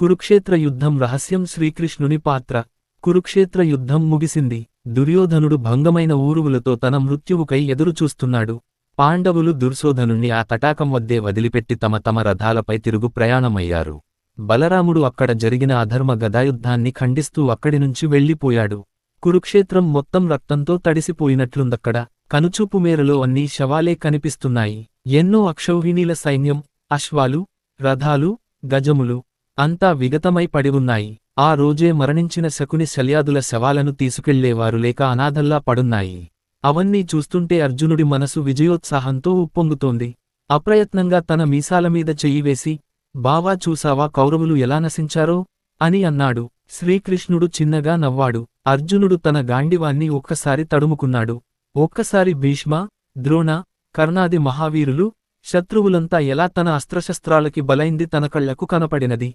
కురుక్షేత్ర యుద్ధం రహస్యం శ్రీకృష్ణుని పాత్ర. కురుక్షేత్ర యుద్ధం ముగిసింది. దుర్యోధనుడు భంగమైన ఊరువులతో తన మృత్యువుకై ఎదురుచూస్తున్నాడు. పాండవులు దుర్శోధనుణ్ణి ఆ తటాకం వద్దే వదిలిపెట్టి తమ తమ రథాలపై తిరుగు ప్రయాణమయ్యారు. బలరాముడు అక్కడ జరిగిన అధర్మ గదాయుద్ధాన్ని ఖండిస్తూ అక్కడినుంచి వెళ్ళిపోయాడు. కురుక్షేత్రం మొత్తం రక్తంతో తడిసిపోయినట్లుందక్కడ. కనుచూపు మేరలో అన్నీ శవాలే కనిపిస్తున్నాయి. ఎన్నో అక్షౌహిణీల సైన్యం, అశ్వాలు, రథాలు, గజములు అంతా విగతమై పడివున్నాయి. ఆ రోజే మరణించిన శకుని శల్యాదుల శవాలను తీసుకెళ్లేవారు లేక అనాథల్లా పడున్నాయి. అవన్నీ చూస్తుంటే అర్జునుడి మనసు విజయోత్సాహంతో ఉప్పొంగుతోంది. అప్రయత్నంగా తన మీసాలమీద చెయ్యివేసి, బావా చూసావా కౌరవులు ఎలా నశించారో అని అన్నాడు. శ్రీకృష్ణుడు చిన్నగా నవ్వాడు. అర్జునుడు తన గాండివాన్ని ఒక్కసారి తడుముకున్నాడు. ఒక్కసారి భీష్మ, ద్రోణ, కర్ణాది మహావీరులు, శత్రువులంతా ఎలా తన అస్త్రశస్త్రాలకి బలైంది తన కళ్లకు కనపడినది.